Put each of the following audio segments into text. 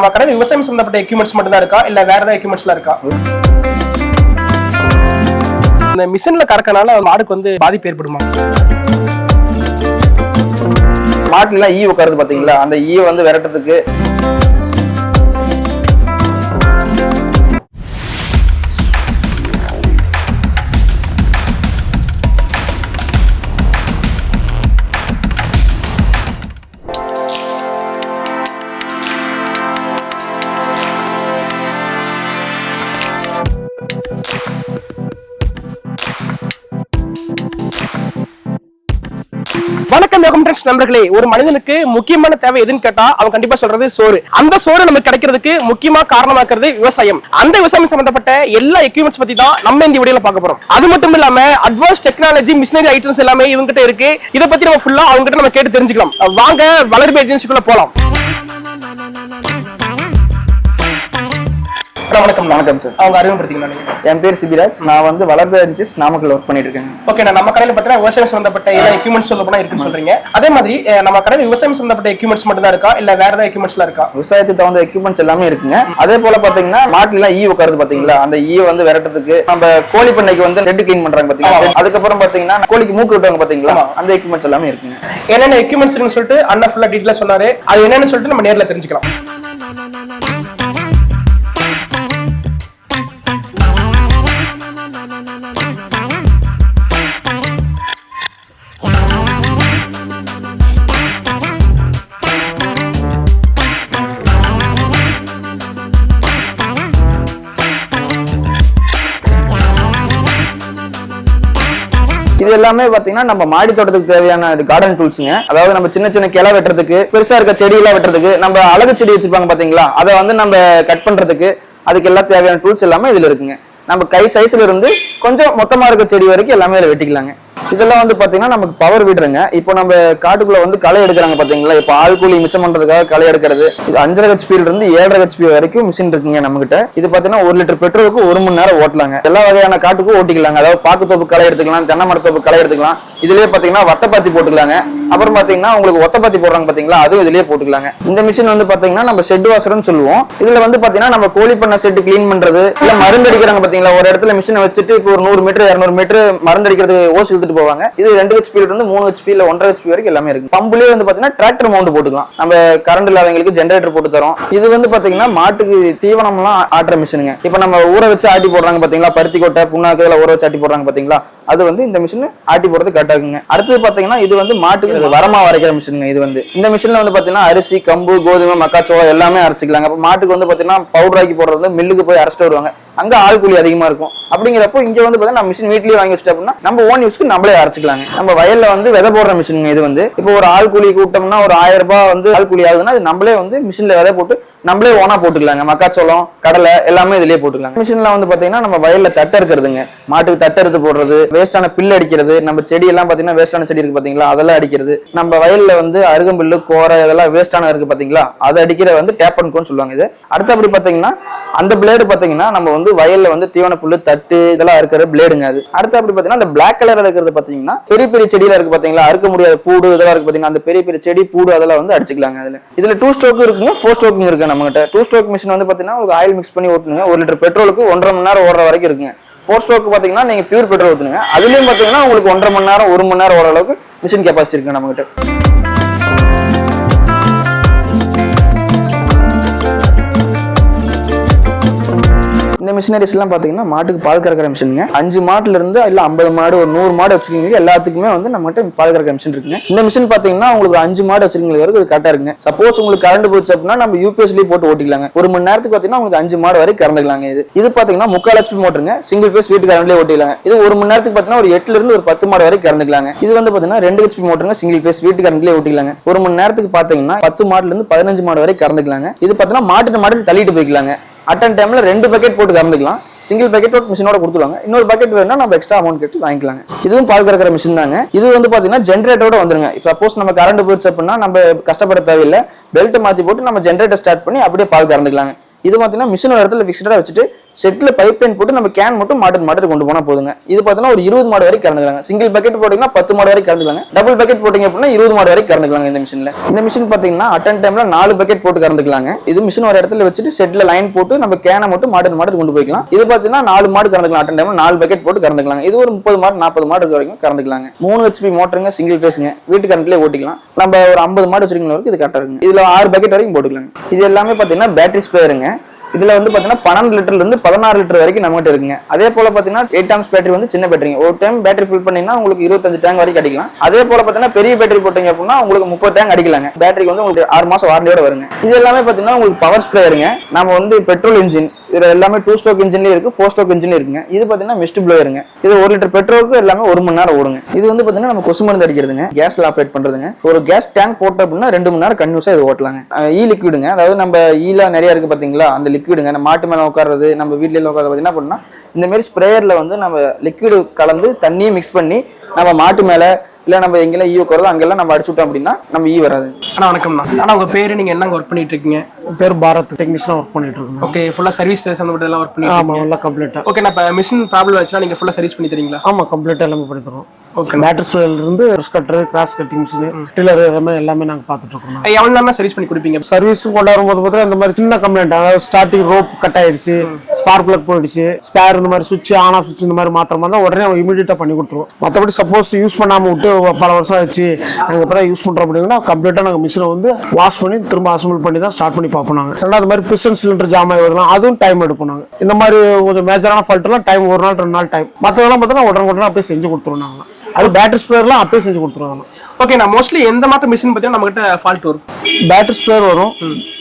நம்ம கடையில் விவசாயம் சம்பந்தப்பட்ட எக்யூப்மெண்ட்ஸ் மட்டும் தான் இருக்கா இல்ல வேற ஏதாவது எக்யூப்மெண்ட்ஸ்லாம் இருக்கா? இந்த மிஷின்ல கறக்கனால மாடுக்கு வந்து பாதிப்பு ஏற்படுமா? மாட்டுல ஈ உட்காருது பாத்தீங்களா, அந்த ஈ வந்து விரட்டுறதுக்கு வணக்கம் நண்பர்களே, ஒரு மனிதனுக்கு முக்கியமான தேவை எதுன்னு கேட்டா அவன் கண்டிப்பா சொல்றது சோறு. அந்த சோறு நமக்கு கிடைக்கிறதுக்கு முக்கியமா காரணமாக்குறது விவசாயம். அந்த விவசாயம் சம்பந்தப்பட்ட எல்லா எக்யூப்மெண்ட்ஸ் பத்தி தான் நம்ம இந்த வீடியோல பார்க்க போறோம். அது மட்டும் இல்லாம அட்வான்ஸ் டெக்னாலஜி மிஷினரி ஐட்டம்ஸ் எல்லாமே இவங்க கிட்ட இருக்கு. இத பத்தி நம்ம ஃபுல்லா அவங்க கிட்ட நம்ம கேட்டு தெரிஞ்சுக்கலாம். வாங்க வளர்பி ஏஜென்சிக்குள்ள போலாம். வணக்கம். வணக்கம் சார். அவங்க அறிமுகப்படுத்திக்கலாம். என் பேர் சிபிராஜ். நான் வந்து வளர்பி ஏஜென்சிஸ் நாமக்கல் ஒர்க் பண்ணிட்டு இருக்கேன். ஓகே, நம்ம கடையில பார்த்தா விவசாயம் சம்பந்தப்பட்ட எல்லா எக்யூப்மெண்ட்ஸ் சொல்ல போனா இருக்குன்னு சொல்றீங்க. அதே மாதிரி நம்ம கடையில விவசாயம் சம்பந்தப்பட்ட எக்யூப்மெண்ட்ஸ் மட்டும் தான் இருக்கா இல்ல வேற ஏதாவது எக்யூப்மெண்ட்ஸ்லாம் இருக்கா? விவசாயத்துக்கு தகுந்த எக்யூப்மெண்ட்ஸ் எல்லாமே இருக்குங்க. அதே போல பாத்தீங்கன்னா மாட்டுல ஈ உட்காருது பாத்தீங்களா, அந்த ஈ வந்து விரட்டுறதுக்கு நம்ம கோழி பண்ணைக்கு வந்து ரெட் கிளீன் பண்றாங்க பாத்தீங்களா, அதுக்கப்புறம் பாத்தீங்கன்னா கோழிக்கு மூக்கு விட்டுவாங்க பாத்தீங்களா, அந்த எக்யூப்மெண்ட்ஸ் எல்லாமே இருக்குங்க. என்னென்ன எக்யூப்மெண்ட்ஸ் இருக்குன்னு சொல்லிட்டு அண்ணா ஃபுல்லா டீடைலா சொன்னாரு. அது என்னன்னு சொல்லிட்டு நம்ம நேர்ல தெரிஞ்சுக்கலாம். இது எல்லாமே பாத்தீங்கன்னா நம்ம மாடி தோட்டத்துக்கு தேவையான கார்டன் டூல்ஸ்ங்க. அதாவது நம்ம சின்ன சின்ன கிளை வெட்டுறதுக்கு, பெருசா இருக்க செடி எல்லாம் வெட்டுறதுக்கு, நம்ம அழகு செடி வச்சிருப்பாங்க பாத்தீங்களா, அதை வந்து நம்ம கட் பண்றதுக்கு, அதுக்கு எல்லாம் தேவையான டூல்ஸ் எல்லாமே இதுல இருக்குங்க. நம்ம கை சைஸ்ல இருந்து கொஞ்சம் மொத்தமா இருக்க செடி வரைக்கும் எல்லாமே இதுல வெட்டிக்கலாங்க. இதெல்லாம் வந்து பாத்தீங்கன்னா நமக்கு பவர் விடுறங்க. இப்போ நம்ம காட்டுக்குள்ள வந்து களை எடுக்கிறாங்க பாத்தீங்களா, இப்போ ஆள் கூலி மிச்சம் பண்றதுக்காக களை எடுக்கிறது, இது 5.5 HP இருந்து 7.5 HP வரைக்கும் மிஷின் இருக்குங்க நம்ம கிட்ட. இது பாத்தீங்கன்னா 1 லிட்டர் பெட்ரோலுக்கு 1 மணி நேரம் ஓட்டலாங்க. எல்லா வகையான காட்டுக்கும் ஓட்டிக்கலாங்க. அதாவது பாக்குத்தோப்பு களை எடுத்துக்கலாம், தென்னை மரத்தோப்பு களை எடுத்துக்கலாம். இதுலயே பாத்தீங்கன்னா வட்டப்பாத்தி போட்டுக்கலாங்க. அப்புறம் பாத்தீங்கன்னா உங்களுக்கு ஒத்தப்பாத்தி போடுறாங்க பாத்தீங்களா, அதுவும் இதுலயே போட்டுக்கலாங்க. இந்த மிஷின் வந்து பாத்தீங்கன்னா நம்ம ஷெட் வாஷர்னு சொல்லுவோம். இதுல வந்து பாத்தீங்கன்னா நம்ம கோழி பண்ண ஷெட் கிளீன் பண்றது, இல்ல மருந்து அடிக்கிறாங்க பாத்தீங்களா, ஒரு இடத்துல மிஷினை வச்சுட்டு இப்போ ஒரு 100 மீட்டர் 200 மீட்டர் மருந்து அடிக்கிறது ஓசி இழுத்துட்டு போவாங்க. இது 2 HP இருந்து 3 HP இல்ல 1.5 HP வரைக்கும் எல்லாமே இருக்கு. பம்புலயே வந்து பாத்தீங்கன்னா டிராக்டர் மவுண்ட் போட்டுக்கலாம். நம்ம கரண்ட் இல்லாதவங்களுக்கு ஜெனரேட்டர் போட்டு தரோம். இது வந்து பாத்தீங்கன்னா மாட்டுக்கு தீவனம் எல்லாம் ஆட்டுற மிஷினுங்க. இப்ப நம்ம ஊற வச்சு ஆட்டி போடுறாங்க பாத்தீங்களா, பருத்தி கொட்டை புண்ணாக்கு ஊற வச்சு ஆட்டி போடுறாங்க பாத்தீங்களா, அது வந்து இந்த மிஷின் ஆட்டி போடுறது கரெக்டா இருக்குங்க. அடுத்தது பாத்தீங்கன்னா இது வந்து மாட்டுக்கு வரமா வரைக்கிற மிஷினுங்க. இது வந்து இந்த மிஷின்ல வந்து பாத்தீங்கன்னா அரிசி, கம்பு, கோதுமை, மக்காச்சோளம் எல்லாமே அரைச்சிக்கலாங்க. அப்ப மாட்டுக்கு வந்து பாத்தீங்கன்னா பவுடர் ஆக்கி போடுறது வந்து மில்லுக்கு போய் அரைச்சிட்டு வருவாங்க. அங்க ஆள் கூலி அதிகமா இருக்கும். அப்படிங்கிறப்போ இங்க வந்து பாத்தீங்கன்னா மிஷின் வீட்லயே வாங்கி வச்சுட்டு அப்படின்னா நம்ம ஓன் யூஸ்க்கு நம்மளே அரைச்சிக்கலாங்க. நம்ம வயல்ல வந்து விதை போடுற மிஷின் இது வந்து. இப்போ ஒரு ஆள் கூலி கூட்டம்னா ஒரு 1000 ரூபாய் வந்து ஆள் கூலி ஆகுதுன்னா அது நம்மளே வந்து மிஷின்ல விதை போட்டு நம்மளே ஓனா போட்டுக்கலாங்க. மக்காச்சோளம், கடலை எல்லாமே இதுலயே போட்டுக்கலாங்க. மிஷின்ல வந்து பாத்தீங்கன்னா நம்ம வயல்ல தட்டை இருக்கிறதுங்க, மாட்டுக்கு தட்டை எடுத்து போடுறது, வேஸ்டான பில் அடிக்கிறது, நம்ம செடி எல்லாம் பாத்தீங்கன்னா வேஸ்டான செடி இருக்கு பாத்தீங்களா, அதெல்லாம் அடிக்கிறது. நம்ம வயல்ல வந்து அருகம்பில்லு, கோரை இதெல்லாம் வேஸ்டான இருக்கு பாத்தீங்களா, அதை அடிக்கிற வந்து டேப் அண்ட் கோன்னு சொல்லுவாங்க. இது அடுத்து அப்படி பாத்தீங்கன்னா அந்த பிளேடு பாத்தீங்கன்னா நம்ம வந்து வயல்ல வந்து தீவன புல்லு, தட்டு இதெல்லாம் இருக்கிற பிளேடுங்க. அது அடுத்து அப்படி பாத்தீங்கன்னா அந்த பிளாக் கலர் இருக்கிறது பாத்தீங்கன்னா பெரிய பெரிய செடியில இருக்கு பாத்தீங்களா, அறுக்க முடியாத பூடு இதெல்லாம் இருக்கு பாத்தீங்கன்னா, அந்த பெரிய பெரிய செடி பூடு அதெல்லாம் வந்து அடிச்சுக்கலாங்க. இதுல 2 ஸ்ட்ரோக் இருக்குங்க, 4 ஸ்ட்ரோக்கும் இருக்கு. நம்ம கிட்ட 2 ஸ்ட்ரோக் மிஷின் வந்து பாத்தீங்கன்னா உங்களுக்கு ஆயில் மிக்ஸ் பண்ணி ஓட்டுங்க. 1 லிட்டர் பெட்ரோலுக்கு 1.5 மணி நேரம் ஓடுற வரைக்கும் இருக்குங்க. 4 ஸ்ட்ரோக் பாத்தீங்கன்னா நீங்க பியூர் பெட்ரோல் ஊத்துங்க. அதுலயும் பாத்தீங்கன்னா உங்களுக்கு 1.5 மணி நேரம் 1 மணி நேரம் ஓடுற அளவுக்கு மிஷின் கெப்பாசிட்டி இருக்கு நம்ம கிட்ட. இந்த மிஷினரிஸ் எல்லாம் பாத்தீங்கன்னா மாட்டுக்கு பால் கறக்கிற மிஷினுங்க. 5 மாட்டுல இருந்து இல்ல 50 மாடு ஒரு 100 மாடு வச்சிருக்கீங்க எல்லாத்துக்குமே வந்து நம்ம கிட்ட பால் கறக்கிற மிஷின் இருக்குங்க. இந்த மிஷின் பாத்தீங்கன்னா உங்களுக்கு 5 மாடு வச்சிருக்கீங்க வரைக்கும் இது கரெக்டா இருக்குங்க. சப்போஸ் உங்களுக்கு கரண்ட் போச்சு அப்படின்னா நம்ம யூபிஎஸ்லயே போட்டு ஓட்டிக்கலாங்க. 1 மணி நேரத்துக்கு பாத்தீங்கன்னா உங்களுக்கு 5 மாடு வரைக்கும் கறந்துக்கலாங்க. இது பாத்தீங்கன்னா 3/4 HP மோட்டருங்க. சிங்கிள் பேஸ் வீட்டு கரண்ட்லயே ஓட்டிக்கலாங்க. இது 1 மணி நேரத்துக்கு பாத்தீங்கன்னா ஒரு 8ல இருந்து ஒரு 10 மாடு வரைக்கும் கறந்துக்கலாங்க. இது வந்து பாத்தீங்கன்னா 2 HP மோட்டருங்க. சிங்கிள் பேஸ் வீட்டு கரண்ட்லயே ஓட்டிக்கலாங்க. 1 மணி நேரத்துக்கு பாத்தீங்கன்னா 10 மாடுல இருந்து 15 மாடு வரைக்கும் கறந்துக்கலாங்க. இது பாத்தீங்கன்னா மாட்டு தள்ளிட்டு போய்க்கலாங்க. அட்டன் டைம்ல 2 பக்கெட் போட்டு கறந்துக்கலாம். சிங்கிள் பக்கெட் மிஷினோட கொடுத்துருவாங்க. இன்னொரு பக்கெட் வேணும்னா நம்ம எக்ஸ்ட்ரா அமௌண்ட் கட்டி வாங்கிக்கலாங்க. இதுவும் பால் கறக்கிற மிஷின் தாங்க. இது வந்து பாத்தீங்கன்னா ஜென்ரேட்டரோட வந்துருங்க. சப்போஸ் நம்ம கரண்ட் போயிடுச்சு அப்படின்னா நம்ம கஷ்டப்பட தேவையில்லை. பெல்ட் மாத்தி போட்டு நம்ம ஜென்ரேட்டர் ஸ்டார்ட் பண்ணி அப்படியே பால் கறந்துக்கலாங்க. இது பாத்தீங்கன்னா மிஷினோட இடத்துல ஃபிக்ஸ்டா வச்சுட்டு செட்ல பைப் லைன் போட்டு நம்ம கேன் மட்டும் மாட்டு கொண்டு போனா போதுங்க. இது பார்த்தீங்கன்னா ஒரு 20 மாடு வரைக்கும் கறந்துக்கலாங்க. சிங்கிள் பக்கெட் போட்டீங்கன்னா 10 மாடு வரைக்கும் கறந்துக்கலாங்க. டபுள் பக்கெட் போட்டீங்க அப்படின்னா 20 மாடு வரைக்கும் கறந்துக்கலாங்க. இந்த மிஷின்ல இந்த மிஷின் பாத்தீங்கன்னா அட்டன் டைம்ல 4 பக்கெட் போட்டு கறந்துக்கலாங்க. இது மிஷின் ஒரு இடத்துல வச்சுட்டு செட்ல லைன் போட்டு நம்ம கேனை மட்டும் மாடு கொண்டு போய்க்கலாம். இது பாத்தீங்கன்னா 4 மாடு கறந்துக்கலாம். அட்டன் டைம்ல 4 பக்கெட் போட்டு கறந்துக்கலாங்க. இது ஒரு 30 மாடு 40 மாடு வரைக்கும் கறந்துக்கலாங்க. 3 HP மோட்டருங்க, சிங்கிள் பேஸுங்க, வீட்டு கரண்ட்லயே ஓட்டிக்கலாம். நம்ம ஒரு 50 மாடு வச்சிருக்கீங்க வரைக்கும் இது கரெக்டா இருக்குங்க. இதுல 6 பக்கெட் வரைக்கும் போட்டுக்கலாங்க. இது எல்லாமே பாத்தீங்கன்னா பேட்டரி ஸ்ப்ரேயருங்க. இதுல வந்து பாத்தீங்கன்னா 12 லிட்டர்ல இருந்து 16 லிட்டர் வரைக்கும் நம்மகிட்ட இருக்குங்க. அதே போல பாத்தீங்கன்னா 8 ஆம்ஸ் பேட்டரி வந்து சின்ன பேட்டரிங்க. ஒரு டைம் பேட்டரி ஃபில் பண்ணீங்கன்னா உங்களுக்கு 25 டேங்க் வரைக்கும் அடிக்கலாம். அதே போல பாத்தீங்கன்னா பெரிய பேட்டரி போட்டீங்க அப்படின்னா உங்களுக்கு 30 டேங்க் அடிக்கலாங்க. பேட்டரிக்கு வந்து உங்களுக்கு 6 மாசம் வாரண்டியோட வருங்க. இது எல்லாமே பாத்தீங்கன்னா உங்களுக்கு பவர் ஸ்ப்ரேயருங்க. நம்ம வந்து பெட்ரோல் இன்ஜின் இதுல எல்லாமே 2 ஸ்ட்ரோக் இன்ஜின்லயே இருக்கு, 4 ஸ்ட்ரோக் இன்ஜின்லயே இருக்குங்க. இது பாத்தீங்கன்னா மிஸ்ட் ப்ளோயருங்க. இது 1 லிட்டர் பெட்ரோலுக்கு எல்லாமே 1 மணி நேரம் ஓடுங்க. இது வந்து பாத்தீங்கன்னா நம்ம கொசு மருந்து அடிக்கிறதுங்க, கேஸ்ல ஆப்ரேட் பண்றதுங்க. ஒரு கேஸ் டேங்க் போட்ட அப்படின்னா 2 மணி நேரம் கன்யூஸா இது ஓட்டலாங்க. லிக்விடுங்க, அதாவது நம்ம ஈல நிறைய இருக்கு பாத்தீங்களா, அந்த லிக்விடுங்க நம்ம மாட்டு மேல உட்கார்றது, நம்ம வீட்ல உட்கார்றது என்ன பண்ணா இந்த மாதிரி ஸ்ப்ரேயர்ல வந்து நம்ம லிக்விடு கலந்து தண்ணியை மிக்ஸ் பண்ணி நம்ம மாட்டு மேல இல்ல நம்ம எங்கெல்லாம் ஈ உட்காரதோ அங்கெல்லாம் நம்ம அடிச்சுட்டோம் அப்படின்னா நம்ம ஈ வராது. அண்ணா வணக்கம்ண்ணா. ஆனா உங்க பேரு, நீங்க என்ன ஒர்க் பண்ணிட்டு இருக்கீங்க? பேர் பாரத், டெக்னீஷியனா ஒர்க் பண்ணிட்டு இருக்கோம். ஓகே, ஃபுல்லா சர்வீஸ் சம்பந்தப்பட்ட ஒர்க் பண்ணிட்டு ஆமா, எல்லாம் கம்ப்ளீட்டா. ஓகே, நான் இப்ப மிஷின் ப்ராப்ளம் ஆச்சுன்னா நீங்க ஃபுல்லா சர்வீஸ் பண்ணி தரீங்களா? ஆமா, கம்ப்ளீட்டா எல்லாமே பண்ணி தரோம். ஓகே, பேட்டரி ஸ்ப்ரேயர்ல இருந்து brush cutter, cross cutting machine, tiller எல்லாமே நாங்க பாத்துட்டு இருக்கோம். எவ்வளவு நேரம் சர்வீஸ் பண்ணி கொடுப்பீங்க? சர்வீஸும் கொண்டாடும் போது பார்த்தா இந்த மாதிரி சின்ன கம்ப்ளைண்ட், அதாவது ஸ்டார்டிங் ரோப் கட் ஆயிடுச்சு, ஸ்பார்க் பிளக் போயிடுச்சு, ஸ்பேர் இந்த மாதிரி சுவிட்ச் ஆன் ஆஃப் சுவிட்ச் இந்த மாதிரி மாத்திரமா தான் உடனே இமீடியட்டா பண்ணி கொடுத்துருவோம். மற்றபடி சப்போஸ் யூஸ் பண்ணாம விட்டு பல வருஷம் ஆச்சு நாங்க அப்புறம் யூஸ் பண்றோம் அப்படின்னா கம்ப்ளீட்டா நாங்க மிஷினை வந்து வாஷ் பண்ணி திரும்ப அசம்பிள் பண்ணி தான் ஸ்டார்ட் பண்ணி பார்ப்போம். நாங்க ரெண்டாவது மாதிரி பிஸ்டன் சிலிண்டர் ஜாம் ஆகிடலாம், அதுவும் டைம் எடுப்போம். நாங்க இந்த மாதிரி கொஞ்சம் மேஜரான ஃபால்ட் எல்லாம் டைம் 1 நாள் 2 நாள் டைம். மற்றதெல்லாம் பார்த்தோன்னா உடனே அப்படியே செஞ்சு கொடுத்துருவோம். நாங்க அது பேட்டரி ஸ்ப்ரேயர்லாம் அப்படியே செஞ்சு கொடுத்துருவாங்க. ஓகே, நான் மோஸ்ட்லி எந்த மாட்ட மிஷின் பார்த்தீங்கன்னா நம்ம கிட்ட ஃபால்ட் வரும்? பேட்டரி ஸ்ப்ரேயர் வரும்,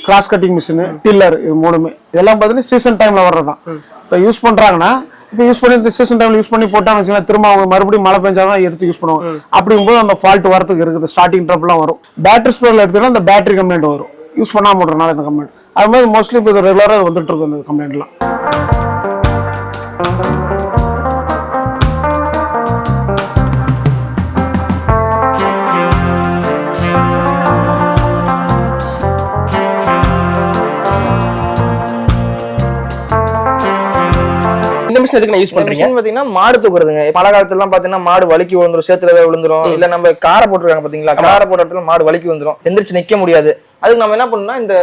கிராஸ் கட்டிங் மிஷின், டில்லர், இது மூணுமே இதெல்லாம் பார்த்தீங்கன்னா சீசன் டைம்ல வர்றதுதான். இப்போ யூஸ் பண்றாங்கன்னா இப்போ யூஸ் பண்ணி இந்த சீசன் டைம்ல யூஸ் பண்ணி போட்டான்னு வச்சுக்கலாம், திரும்ப அவங்க மறுபடியும் மழை பெஞ்சாதான் எடுத்து யூஸ் பண்ணுவாங்க. அப்படிங்கும்போது அந்த ஃபால்ட் வரதுக்கு இருக்குது, ஸ்டார்டிங் ட்ரப்லாம் வரும். பேட்டரி ஸ்ப்ரேயர்ல எடுத்தீங்கன்னா இந்த பேட்டரி கம்ப்ளைண்ட் வரும், யூஸ் பண்ணாம விடுறதுனால இந்த கம்ப்ளைண்ட். அது மாதிரி மோஸ்ட்லி இப்போ ரெகுலராக வந்துட்டு இருக்கும் இந்த கம்ப்ளைண்ட்லாம். இந்த மிஷின் எதுக்கு நான் யூஸ் பண்றீங்க? பாத்தீங்கன்னா மாடு தூக்குறதுங்க. மழை காலத்துல எல்லாம் பாத்தீங்கன்னா மாடு வலிக்கு விழுந்துரும், சேத்துல ஏதாவது விழுந்துரும், இல்ல நம்ம காரை போட்டுருக்காங்க பாத்தீங்களா, காரை போட்ட இடத்துல மாடு வலிக்கு வந்துரும், எந்திரிச்சு நிக்க முடியாது. அதுக்கு நம்ம என்ன பண்ணணும்னா இந்த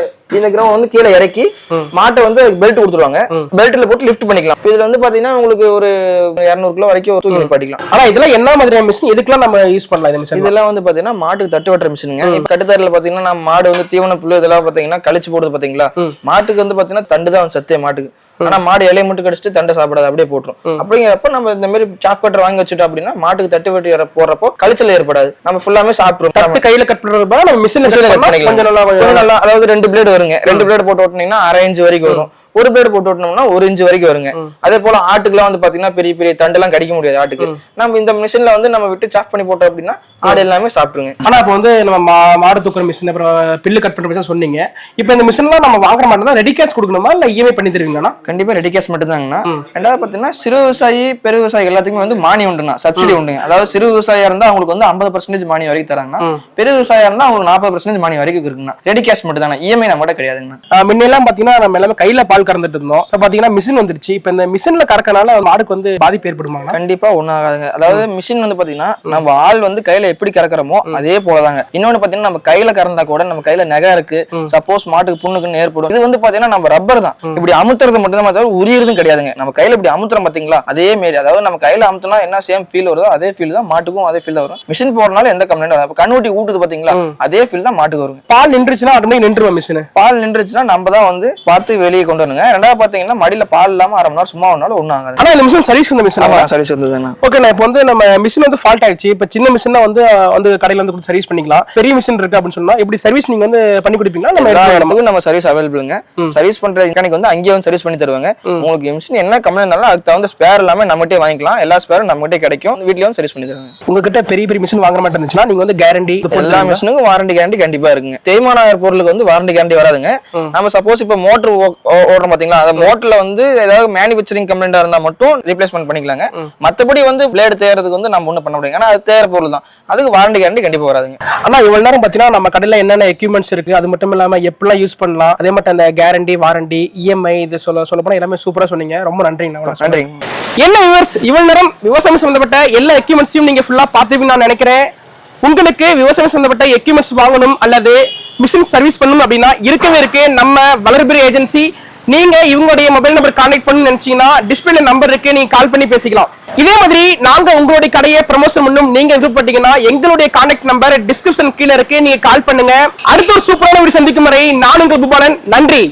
கிரௌண்ட் வந்து கீழே இறக்கி மாட்டை வந்து பெல்ட் கொடுத்துருவாங்க, பெல்ட்ல போட்டு லிஃப்ட் பண்ணிக்கலாம். இதுல வந்து பாத்தீங்கன்னா உங்களுக்கு ஒரு 200 கிலோ வரைக்கும் தூக்கி நிப்பாட்டிக்கலாம். ஆனா இதெல்லாம் என்ன மாதிரியான மிஷின், எதுக்கெல்லாம் நம்ம யூஸ் பண்ணலாம் இந்த மிஷின்? இதெல்லாம் வந்து பாத்தீங்கன்னா மாட்டுக்கு தட்டு வெட்டுற மிஷினுங்க. இப்ப கட்டுத்தரில பாத்தீங்கன்னா நம்ம மாடு வந்து தீவன புல்லு இதெல்லாம் பாத்தீங்கன்னா கழிச்சு போடுறது பாத்தீங்களா, மாட்டுக்கு வந்து பாத்தீங்கன்னா தண்டு தான் சத்தே மாட்டுக்கு. ஆனா மாடு இலையை மட்டும் கடிச்சிட்டு தண்டை சாப்பிடாது, அப்படியே போட்டுரும். அப்படிங்கிறப்ப நம்ம இந்த மாதிரி சாப் கட்டர் வாங்கி வச்சுட்டோம் அப்படின்னா மாட்டுக்கு தட்டு வெட்டி போறப்போ கழிச்சல் ஏற்படாது, நம்ம ஃபுல்லாமே சாப்பிடுறோம். தட்டு கையில கட் பண்றது நம்ம மிஷின்ல கட் பண்ணிக்கலாம். கொஞ்சம் நல்லா, அதாவது 2 பிளேடு வருங்க. 2 பிளேடு போட்டு ஓட்டினீங்கன்னா 1/2 இன்ச் வரைக்கும் வரும். 1 பிளேடு போட்டு ஓட்டணும்னா 1 இன்ச் வரைக்கும் வருங்க. அதே போல ஆட்டுக்குலாம் வந்து பாத்தீங்கன்னா பெரிய பெரிய தண்டெல்லாம் கடிக்க முடியாது ஆட்டுக்கு. நம்ம இந்த மிஷின்ல வந்து நம்ம விட்டு சாப் பண்ணி போட்டோம் அப்படின்னா ஆடு எல்லாமே சாப்பிட்டுருங்க. ஆனா இப்போ வந்து நம்ம மாடு தூக்குற மிஷின், அப்புறம் பில்லு கட் பண்ற மிஷின் சொன்னீங்க. இப்போ இந்த மிஷின்லாம் நம்ம வாங்குற மாட்டோம் ரெடி கேஷ் கொடுக்கணுமா இல்ல இஎம்ஐ பண்ணி தருவீங்களா? கண்டிப்பா ரெடி கேஷ் மட்டும் தாங்கண்ணா. ரெண்டாவது பாத்தீங்கன்னா சிறு விவசாயி பெரு விவசாயி எல்லாத்துக்குமே வந்து மானியம் உண்டுண்ணா, சப்சிடி உண்டுங்க. அதாவது சிறு விவசாயியா இருந்தா அவங்களுக்கு வந்து 50% மானியம் வரைக்கும் தராங்கன்னா, பெரு விவசாயியா இருந்தா அவங்களுக்கு 40% மானியம் வரைக்கும் இருக்குங்கண்ணா. ரெடி கேஷ் மட்டும் தானே, இஎம்ஐ நம்ம மட்டும் கிடையாதுங்கண்ணா. முன்னெல்லாம் பாத்தீங்கன்னா நம்ம எல்லாமே கையில பால் கறந்துட்டு இருந்தோம், பாத்தீங்கன்னா மிஷின் வந்துருச்சு. இப்ப இந்த மிஷின்ல கறக்கனால மாடுக்கு வந்து பாதிப்பு ஏற்படுமா? கண்டிப்பா ஒன்னும் ஆகாதுங்க. அதாவது மிஷின் வந்து பாத்தீங்கன்னா நம்ம ஆள் வந்து கையில எப்படி கறக்குறோமோ அதே போலதாங்க. இன்னொன்னு பாத்தீங்கன்னா நம்ம கையில கறந்தா கூட நம்ம கையில நகை இருக்கு, சப்போஸ் மாட்டுக்கு புண்ணுக்குன்னு ஏற்படும். இது வந்து பாத்தீங்கன்னா நம்ம ரப்பர் தான், இப்படி அமுத்துறது மட்டும் தான், தவிர உரியறதும் கிடையாதுங்க. நம்ம கையில இப்படி அமுத்துறோம் பாத்தீங்களா, அதே மாரி, அதாவது நம்ம கையில அமுத்துனா என்ன சேம் ஃபீல் வருதோ அதே ஃபீல் தான் மாட்டுக்கும், அதே ஃபீல் தான் வரும். மிஷின் போறனால எந்த கம்ப்ளைண்ட் வராது. கண்ணுட்டி ஊட்டுது பாத்தீங்களா, அதே ஃபீல் தான் மாட்டுக்கு வரும். பால் நின்றுச்சுன்னா உடனே நின்றுவோம் மிஷின். பால் நின்றுச்சுன்னா நம்ம தான் வந்து பார்த்து வெளியே கொண்டு வரணுங்க. ரெண்டாவது பாத்தீங்கன்னா மடியில பால் இல்லாம 1/2 மணி நேரம் சும்மா ஒன்னாலும் ஒன்னும் ஆகாது. ஆனா இந்த மிஷின் சர்வீஸ் இந்த மிஷின் சர்வீஸ் வந்ததுங்க. ஓகே, நான் இப்போ வந்து நம்ம மிஷின் வந்து ஃபால்ட் ஆயிடுச்சு. இப்ப சின்ன மிஷின் வந்து கடையில வந்து சர்வீஸ் பண்ணிக்கலாம். பெரிய மிஷின் இருக்கு அப்படின்னு சொன்னா எப்படி சர்வீஸ் நீங்க வந்து பண்ணி கொடுப்பீங்களா? நம்ம சர்வீஸ் அவைலபிள்ங்க. சர்வீஸ் பண்ற மெக்கானிக் வந்து அங்கேயே வந்து சர்வீஸ் பண்ணி தருவாங்க. உங்களுக்கு மிஷின் என்ன கம்ப்ளைண்ட் இருந்தாலும் அதுக்கு தகுந்த ஸ்பேர் எல்லாமே நம்மகிட்டே வாங்கிக்கலாம். எல்லா ஸ்பேரும் நம்மகிட்டே கிடைக்கும். வீட்லயே வந்து சர்வீஸ் பண்ணி தருவாங்க. உங்ககிட்ட பெரிய பெரிய மிஷின் வாங்குற மாதிரி இருந்துச்சுன்னா நீங்க வந்து கேரண்டி, எல்லா மிஷினுக்கும் வாரண்டி கேரண்டி கண்டிப்பா இருக்குங்க. தேய்மான பொருளுக்கு வந்து வாரண்டி கேரண்டி வராதுங்க. நம்ம சப்போஸ் இப்ப மோட்டர் ஓடுறோம் பாத்தீங்களா, அந்த மோட்டர்ல வந்து ஏதாவது மேனுஃபேக்சரிங் கம்ப்ளைண்டா இருந்தா மட்டும் ரீப்ளேஸ்மெண்ட் பண்ணிக்கலாங்க. மத்தபடி வந்து பிளேடு தேயறதுக்கு வந்து நம்ம ஒண்ணும் பண்ண முடியாது. ஆனா அது தேயற பொருள் தான், அதுக்கு வாரண்டி கேரண்டி கண்டிப்பா வராதுங்க. ஆனா இவ்வளவு நேரம் பாத்தீங்கன்னா நம்ம கடையில என்னென்ன எக்யூப்மெண்ட்ஸ் இருக்கு, அது மட்டும் இல்லாம எப்படிலாம் யூஸ் பண்ணலாம், அதே மட்டும் அந்த கேரண்டி வாரண்டி இஎம்ஐ இது சொல்ல போனா எல்லாமே சூப்பரா சொன்னீங்க. ரொம்ப நன்றிங்க. நன்றி. என்ன வியூவர்ஸ், இவ்வளவு நேரம் விவசாயம் சம்பந்தப்பட்ட எல்லா எக்யூப்மெண்ட்ஸையும் நீங்க ஃபுல்லா பார்த்துப்பீங்கன்னு நான் நினைக்கிறேன். உங்களுக்கு விவசாயம் சம்பந்தப்பட்ட எக்யூப்மெண்ட்ஸ் வாங்கணும் அல்லது மிஷின் சர்வீஸ் பண்ணணும் அப்படின்னா இருக்கவே இருக்கு நம்ம வளர்பிறை ஏஜென்சி. நீங்க இவங்களுடைய மொபைல் நம்பர் கான்டாக்ட் பண்ணி நினைச்சீங்கன்னா டிஸ்பிளே நம்பர் இருக்கு, நீங்க கால் பண்ணி பேசிக்கலாம். இதே மாதிரி நாங்க உங்களுடைய கடையை ப்ரமோஷன் பண்ணும் நீங்க விருப்பப்பட்டீங்கன்னா எங்களுடைய கான்டாக்ட் நம்பர் டிஸ்கிரிப்ஷன் கீழே இருக்கு, நீங்க கால் பண்ணுங்க. அடுத்த ஒரு சூப்பரான வீடியோ சந்திக்கும் வரை நான் உங்கள் பூபாலன். நன்றி.